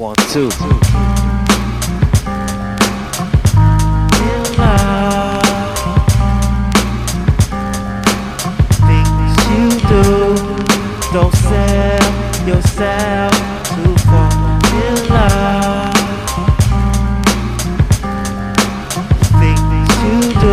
1, 2. Things you do, don't sell yourself to fall in love. Things you do.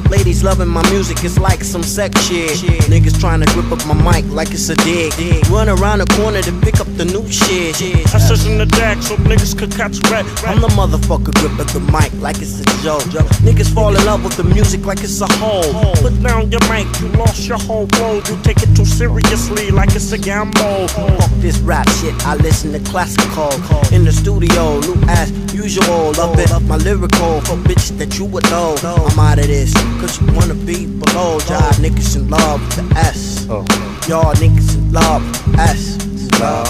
Ladies loving my music, it's like some sex shit. Niggas trying to grip up my mic like it's a dig. Run around the corner to pick up the new shit. I search in the deck so niggas could catch rat. I'm the motherfucker grip up the mic like it's a joke. Niggas fall in love with the music like it's a hole. Put down your mic, you lost your whole road. You take it too seriously like it's a gamble. Fuck this rap shit, I listen to classical. In the studio, new as usual. Love it, my lyrical. For bitch that you would know. I'm out of this, cause you wanna be below. Y'all niggas in love with the S. Y'all niggas in love with the S. Love.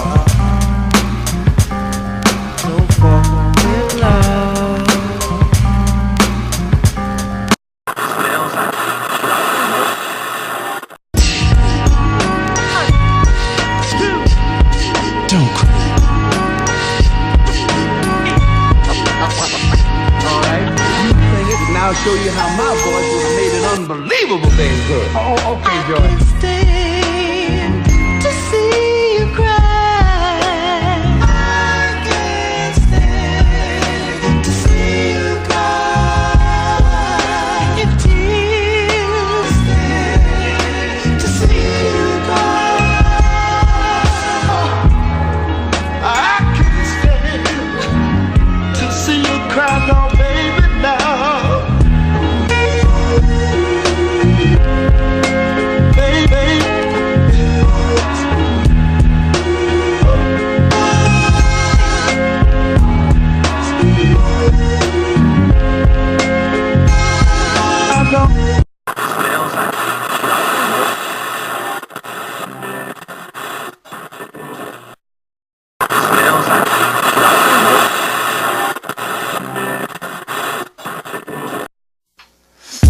Don't fall in love. Don't cry. Now I'll show you how my voice would have made an unbelievable thing good. Oh, okay, Joy. Stand to see you cry. I can't stand to see you cry. If tears stand to see you cry. I can't stand to see you cry, no, baby, now.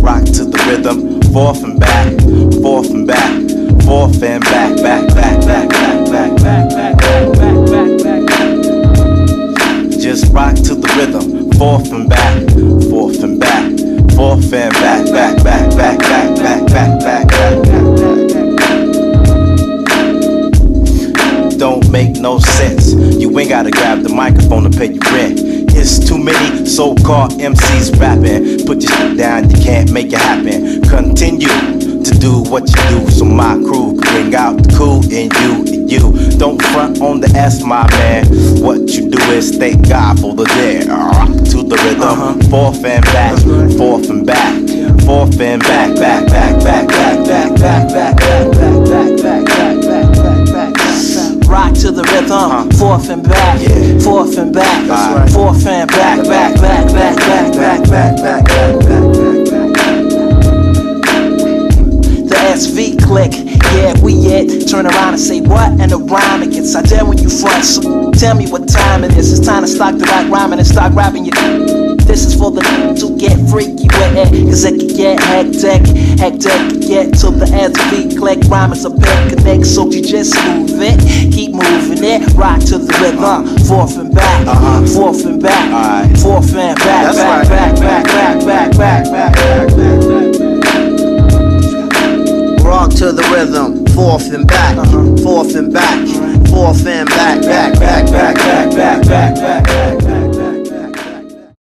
Rock to the rhythm, forth and back, forth and back, forth and back, back, back, back, back, back, back, back, back, back, back, back. Just rock to the rhythm, forth and back, forth and back, forth and back, back, back, back, back, back, back, back, back, back. Don't make no sense. You ain't gotta grab the microphone to pay your rent. It's too many so-called MCs rapping. Put your shit down, you can't make it happen. Continue to do what you do so my crew can bring out the cool in you and you. Don't front on the S, my man. What you do is thank God for the day. Rock to the rhythm, forth and back, forth and back, forth and back, back, back, back, back, back, back, back, back, back, back, back, back, back, back. Rock to the rhythm, forth and back, forth and back, forth and back, back, back, back, back, back, back, back, back, back. The SV click, yeah, we it. Turn around and say what? And the rhyme it gets. I dare when you front, so tell me what time it is. It's time to stop the rock rhyming and start rapping your. This is for the to get freaky with it, cause it can get hectic, get to the SV click. Rhyme is a big connect, so you just move it, keep moving it. Rock to the rhythm, forth and back, forth and back, forth and back, back, back, back, back, back, back, back, back, back. Rock to the rhythm, forth and back, forth and back,